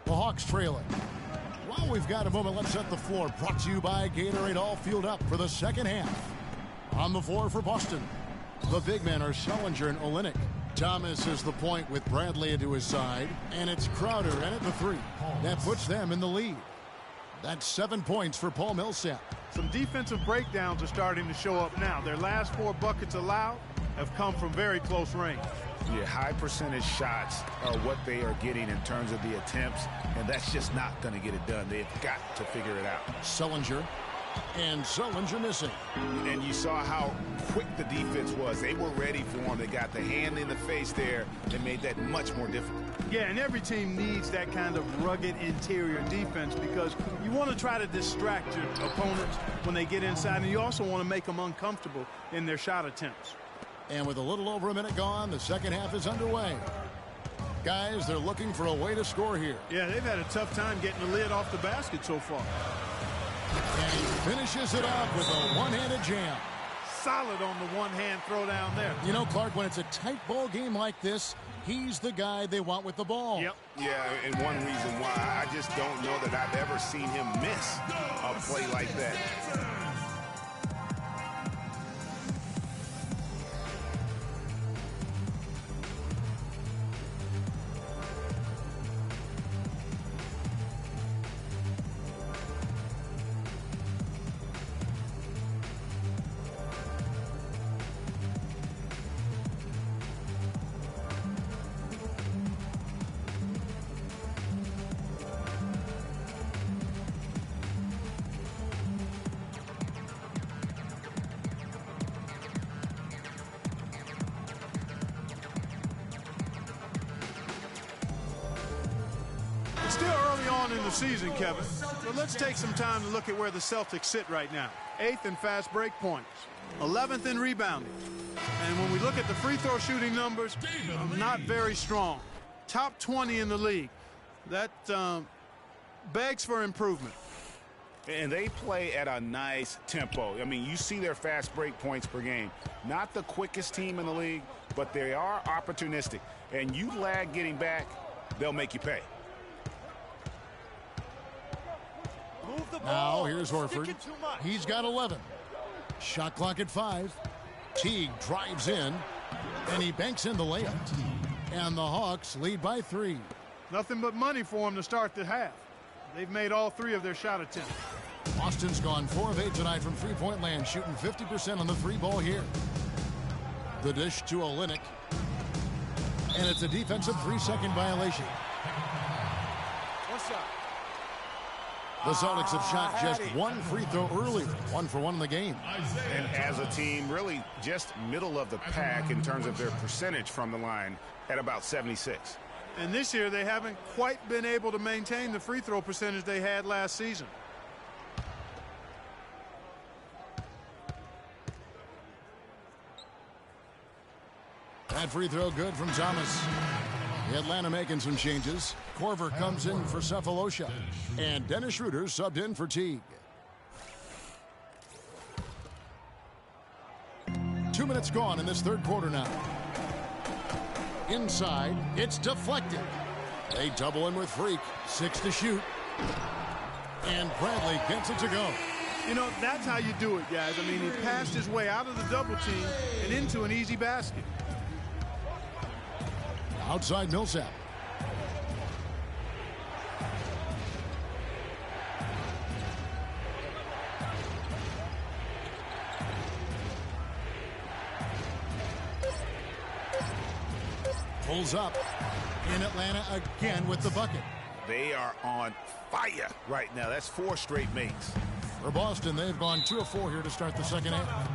The Hawks trailing. While we've got a moment, let's set the floor. Brought to you by Gatorade, all fueled up for the second half. On the floor for Boston, the big men are Sullinger and Olynyk. Thomas is the point with Bradley into his side, and it's Crowder in at the 3. That puts them in the lead. That's 7 points for Paul Millsap. Some defensive breakdowns are starting to show up now. Their last 4 buckets allowed have come from very close range. Yeah, high percentage shots are what they are getting in terms of the attempts, and that's just not going to get it done. They've got to figure it out. Sullinger, and Sullinger missing. And you saw how quick the defense was. They were ready for him. They got the hand in the face there. They made that much more difficult. Yeah, and every team needs that kind of rugged interior defense because you want to try to distract your opponents when they get inside, and you also want to make them uncomfortable in their shot attempts. And with a little over a minute gone, the second half is underway. Guys, they're looking for a way to score here. Yeah, they've had a tough time getting the lid off the basket so far. And he finishes it off with a one-handed jam. Solid on the one-hand throw down there. You know, Clark, when it's a tight ball game like this, he's the guy they want with the ball. Yep. Yeah, and one reason why I just don't know that I've ever seen him miss a play like that. Still early on in the season, Kevin. But let's take some time to look at where the Celtics sit right now. 8th in fast break points, 11th in rebounding. And when we look at the free throw shooting numbers, not very strong. Top 20 in the league. That begs for improvement. And they play at a nice tempo. I mean, you see their fast break points per game. Not the quickest team in the league, but they are opportunistic. And you lag getting back, they'll make you pay. Now here's Horford. He's got 11. Shot clock at 5. Teague drives in, and he banks in the layup. And the Hawks lead by 3. Nothing but money for them to start the half. They've made all 3 of their shot attempts. Boston's gone 4 of 8 tonight from three-point land, shooting 50% on the three ball here. The dish to Olynyk. And it's a defensive 3-second violation. One shot. The Celtics have shot just one free throw earlier, 1 for 1 in the game. And as a team, really just middle of the pack in terms of their percentage from the line at about 76. And this year, they haven't quite been able to maintain the free throw percentage they had last season. That free throw good from Thomas. The Atlanta making some changes. Korver comes in for Cephalosha. And Dennis Schroeder subbed in for Teague. 2 minutes gone in this third quarter now. Inside, it's deflected. They double in with Freak. 6 to shoot. And Bradley gets it to go. You know, that's how you do it, guys. I mean, he passed his way out of the double team and into an easy basket. Outside Millsap. Pulls up in Atlanta again with the bucket. They are on fire right now. That's 4 straight makes. For Boston, they've gone 2 of 4 here to start the second half.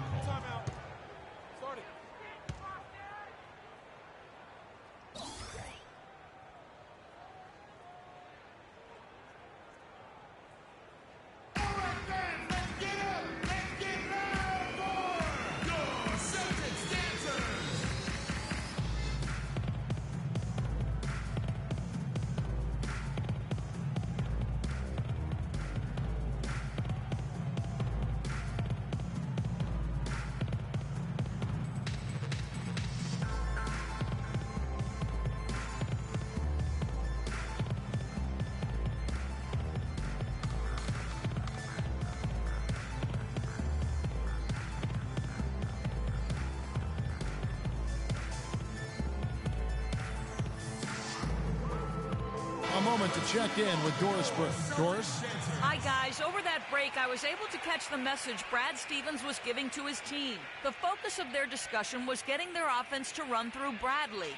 A moment to check in with Doris Burke. Doris? Hi, guys. Over that break, I was able to catch the message Brad Stevens was giving to his team. The focus of their discussion was getting their offense to run through Bradley.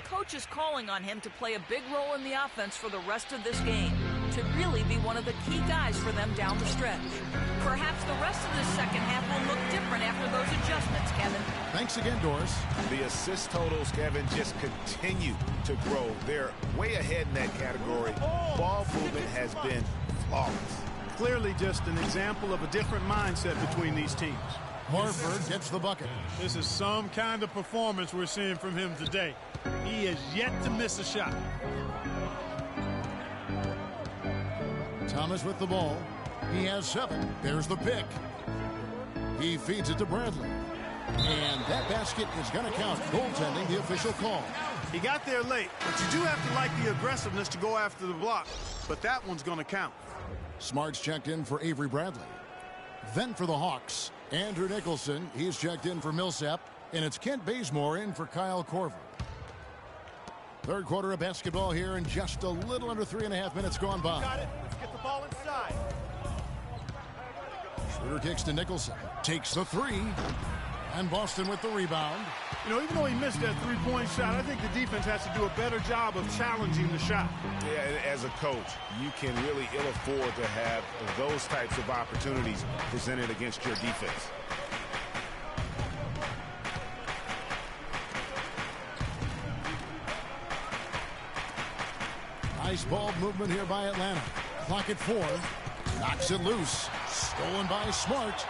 Coach is calling on him to play a big role in the offense for the rest of this game, to really be one of the key guys for them down the stretch. Perhaps the rest of this second half will look different after those adjustments, Kevin. Thanks again, Doris. The assist totals, Kevin, just continue to grow. They're way ahead in that category. Ball movement has been flawless. Clearly just an example of a different mindset between these teams. Horford gets the bucket. This is some kind of performance we're seeing from him today. He has yet to miss a shot. Thomas with the ball. He has 7. There's the pick. He feeds it to Bradley. And that basket is going to count. Goaltending, the official call. He got there late, but you do have to like the aggressiveness to go after the block. But that one's going to count. Smart's checked in for Avery Bradley. Then for the Hawks, Andrew Nicholson. He's checked in for Millsap. And it's Kent Bazemore in for Kyle Korver. Third quarter of basketball here, and just a little under 3.5 minutes gone by. Got it. Let's get the ball inside. Schroeder kicks to Nicholson. Takes the 3. And Boston with the rebound. You know, even though he missed that three-point shot, I think the defense has to do a better job of challenging the shot. Yeah, as a coach, you can really ill afford to have those types of opportunities presented against your defense. Nice ball movement here by Atlanta. Clock at 4. Knocks it loose. Stolen by Smart.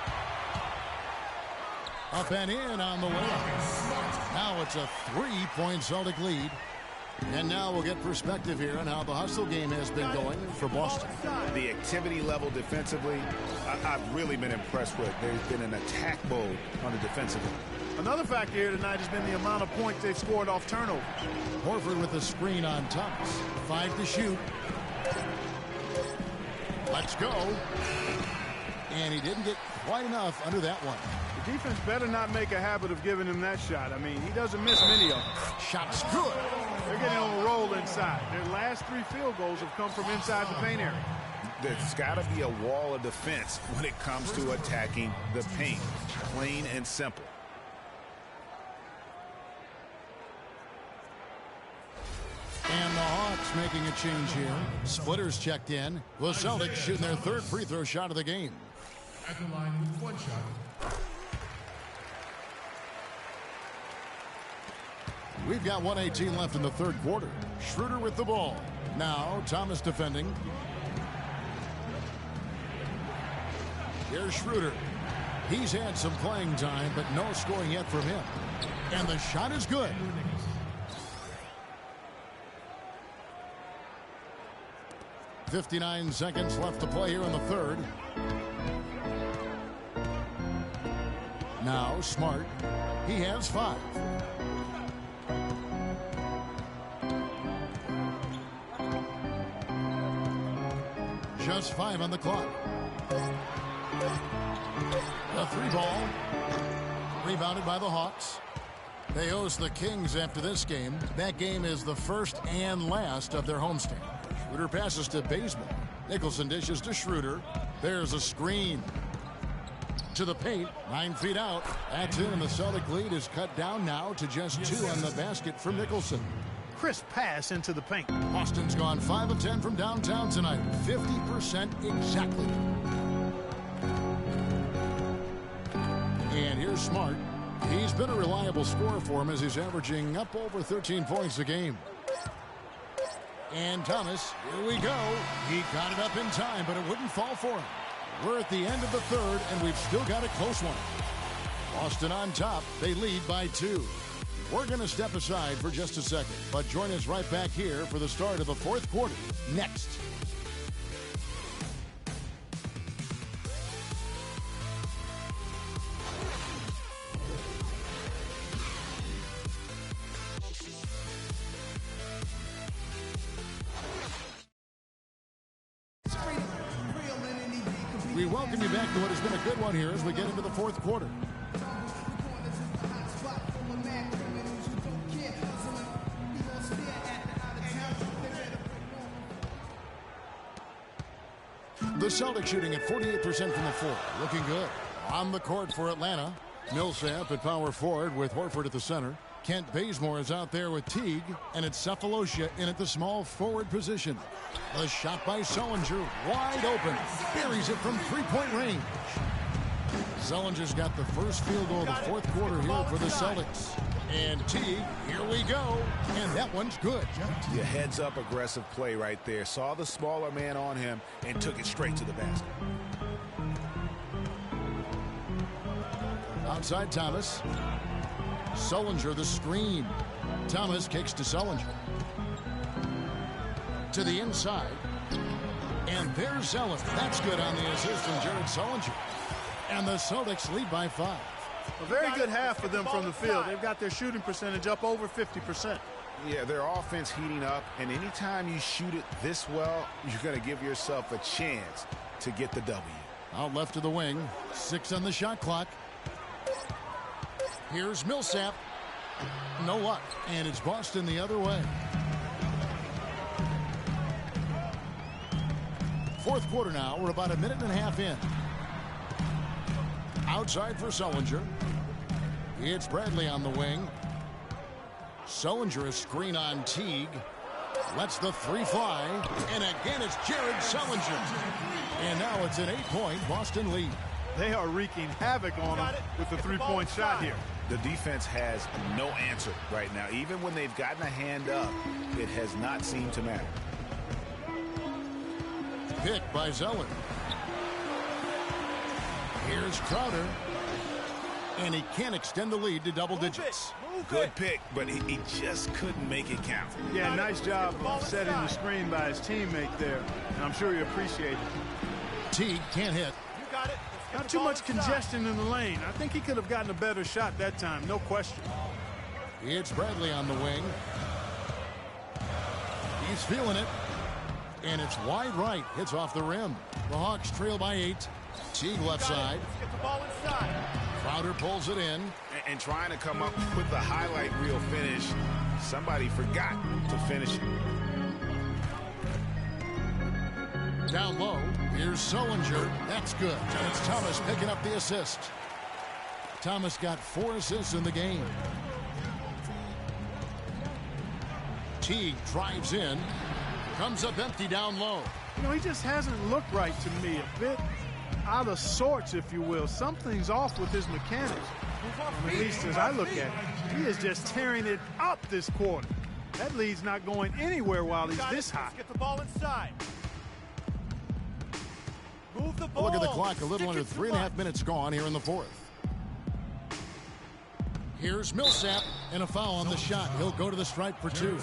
Up and in on the layup. Now it's a 3-point Celtic lead. And now we'll get perspective here on how the hustle game has been going for Boston. The activity level defensively, I've really been impressed with. There's been an attack mode on the defensive end. Another factor here tonight has been the amount of points they've scored off turnover. Horford with the screen on Thomas. 5 to shoot. Let's go. And he didn't get quite enough under that one. The defense better not make a habit of giving him that shot. I mean, he doesn't miss many of them. Shot's good. They're getting on a roll inside. Their last 3 field goals have come from inside the paint area. There's got to be a wall of defense when it comes to attacking the paint. Plain and simple. And the Hawks making a change here. Splitters checked in. The Celtics shooting their 3rd free throw shot of the game. At the line with 1 shot. We've got 1:18 left in the 3rd quarter. Schroeder with the ball. Now Thomas defending. Here's Schroeder. He's had some playing time, but no scoring yet from him. And the shot is good. .59 seconds left to play here in the 3rd. Now Smart. He has 5. Just 5 on the clock. The 3 ball. Rebounded by the Hawks. They host the Kings after this game. That game is the first and last of their homestand. Schroeder passes to Bazemore. Nicholson dishes to Schroeder. There's a screen. To the paint. 9 feet out. That's in, and the Celtic lead is cut down now to just 2 on the basket from Nicholson. Crisp pass into the paint. Boston's gone 5 of 10 from downtown tonight. 50% exactly. And here's Smart. He's been a reliable scorer for him as he's averaging up over 13 points a game. And Thomas, here we go. He got it up in time, but it wouldn't fall for him. We're at the end of the 3rd, and we've still got a close one. Boston on top. They lead by 2. We're going to step aside for just a second, but join us right back here for the start of the 4th quarter next. We welcome you back to what has been a good one here as we get into the 4th quarter. The Celtics shooting at 48% from the floor. Looking good. On the court for Atlanta. Millsap at power forward with Horford at the center. Kent Bazemore is out there with Teague, and it's Cephalosha in at the small forward position. The shot by Sullinger, wide open. Buries it from 3-point range. Sullinger's got the first field goal of the 4th quarter here for the Celtics. And Teague, here we go. And that one's good. Yeah, heads-up aggressive play right there. Saw the smaller man on him and took it straight to the basket. Outside Thomas. Sullinger the screen. Thomas kicks to Sullinger. To the inside. And there's Zeller. That's good on the assist from Jared Sullinger. And the Celtics lead by 5. A very good half for them from the field. They've got their shooting percentage up over 50%. Yeah, their offense heating up, and anytime you shoot it this well, you're going to give yourself a chance to get the W. Out left of the wing. 6 on the shot clock. Here's Millsap. No luck. And it's Boston the other way. 4th quarter now. We're about a minute and a half in. Outside for Sullinger. It's Bradley on the wing. Sullinger a screen on Teague. Lets the 3 fly. And again it's Jared Sullinger. And now it's an 8-point Boston lead. They are wreaking havoc on them with the 3-point shot here. The defense has no answer right now. Even when they've gotten a hand up, it has not seemed to matter. Pick by Zeller. Here's Crowder. And he can't extend the lead to double digits. Good pick, but he just couldn't make it count. Yeah, nice job of setting the screen by his teammate there. And I'm sure he appreciated it. Teague can't hit. You got it. Not too much congestion in the lane. I think he could have gotten a better shot that time, no question. It's Bradley on the wing. He's feeling it. And it's wide right. Hits off the rim. The Hawks trail by 8. Teague left side. Get the ball inside. Crowder pulls it in. And trying to come up with the highlight reel finish, somebody forgot to finish it. Down low, here's Sullinger. That's good. And it's Thomas picking up the assist. Thomas got 4 assists in the game. Teague drives in. Comes up empty down low. You know, he just hasn't looked right to me. A bit out of sorts, if you will. Something's off with his mechanics. At least as I look at it, he is just tearing it up this quarter. That lead's not going anywhere while he's this high. Get the ball inside. Move the ball. Look at the clock. A little under 3.5 minutes gone here in the fourth. Here's Millsap, and a foul on the shot. He'll go to the stripe for 2.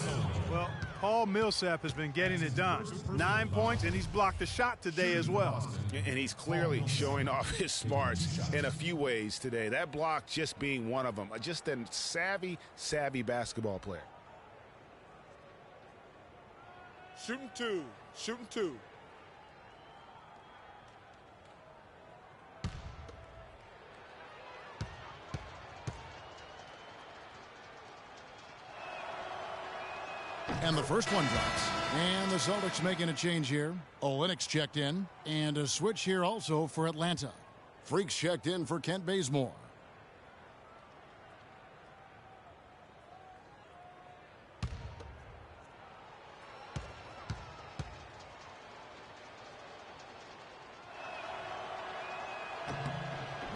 Well, Paul Millsap has been getting it done. 9 points, and he's blocked a shot today as well. And he's clearly showing off his smarts in a few ways today. That block just being one of them. Just a savvy basketball player. Shooting 2. Shooting 2. And the first one drops. And the Celtics making a change here. Olynyk checked in. And a switch here also for Atlanta. Freaks checked in for Kent Bazemore.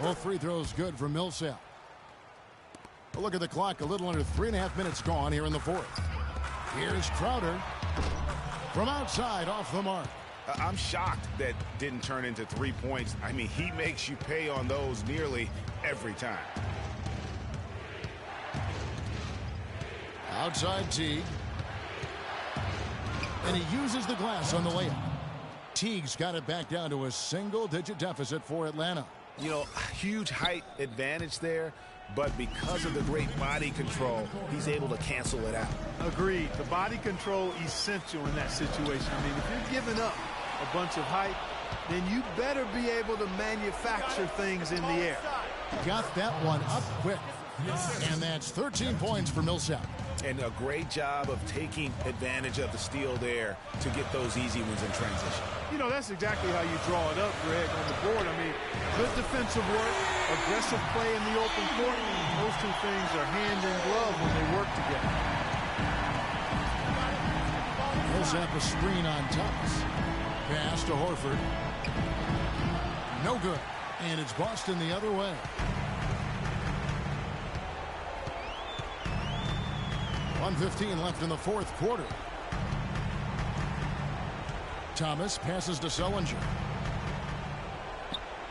Both free throws good for Millsap. Look at the clock. A little under 3.5 minutes gone here in the fourth. Here's Crowder from outside off the mark. I'm shocked that didn't turn into 3 points. I mean, he makes you pay on those nearly every time. Outside Teague. And he uses the glass on the layup. Teague's got it back down to a single-digit deficit for Atlanta. You know, huge height advantage there, but because of the great body control, he's able to cancel it out. Agreed. The body control essential in that situation. I mean, if you're giving up a bunch of height, then you better be able to manufacture things in the air. Got that one up quick. And that's 13 points for Millsap. And a great job of taking advantage of the steal there to get those easy ones in transition. You know, that's exactly how you draw it up, Greg, on the board. I mean, good defensive work, aggressive play in the open court. Those two things are hand in glove when they work together. Millsap a screen on Thomas. Pass to Horford. No good. And it's Boston the other way. .1:15 left in the fourth quarter. Thomas passes to Sullinger.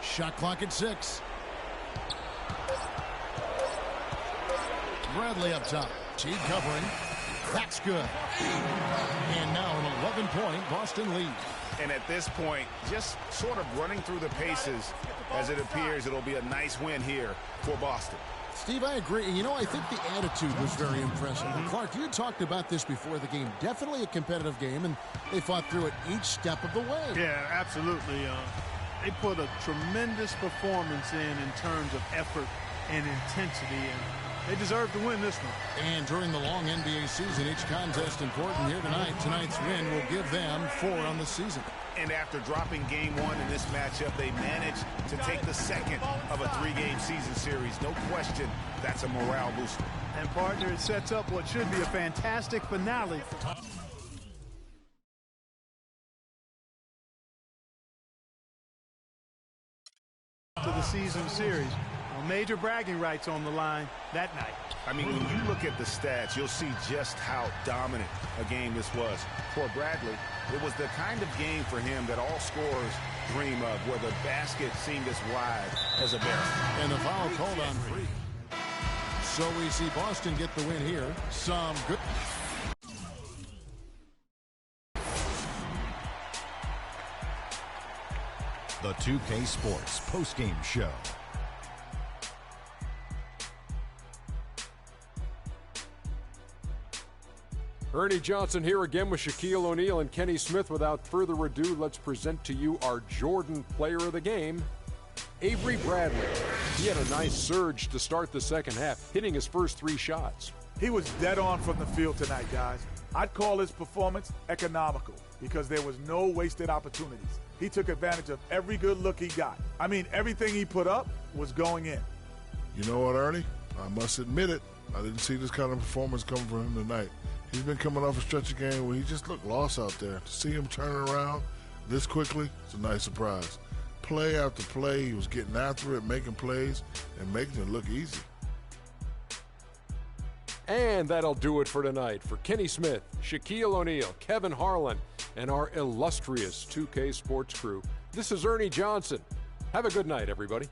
Shot clock at 6. Bradley up top. Teague covering. That's good. And now an 11-point Boston lead. And at this point, just sort of running through the paces as it appears it'll be a nice win here for Boston. Steve, I agree. You know, I think the attitude was very impressive. Clark, you talked about this before the game. Definitely a competitive game, and they fought through it each step of the way. Yeah, absolutely. They put a tremendous performance in terms of effort and intensity, and they deserve to win this one. And during the long NBA season, each contest important here tonight. Tonight's win will give them 4 on the season. And after dropping game 1 in this matchup, they managed to take the second of a 3-game season series. No question, that's a morale booster. And partner, it sets up what should be a fantastic finale. To the season series. Major bragging rights on the line that night. I mean, when you look at the stats, you'll see just how dominant a game this was. For Bradley, it was the kind of game for him that all scorers dream of, where the basket seemed as wide as a barrel. And the foul called on free. So we see Boston get the win here. Some good. The 2K Sports postgame show. Ernie Johnson here again with Shaquille O'Neal and Kenny Smith. Without further ado, let's present to you our Jordan Player of the Game, Avery Bradley. He had a nice surge to start the second half, hitting his first 3 shots. He was dead on from the field tonight, guys. I'd call his performance economical because there was no wasted opportunities. He took advantage of every good look he got. I mean, everything he put up was going in. You know what, Ernie? I must admit it. I didn't see this kind of performance come from him tonight. He's been coming off a stretch of game where he just looked lost out there. To see him turn around this quickly, it's a nice surprise. Play after play, he was getting after it, making plays, and making it look easy. And that'll do it for tonight. For Kenny Smith, Shaquille O'Neal, Kevin Harlan, and our illustrious 2K Sports crew, this is Ernie Johnson. Have a good night, everybody.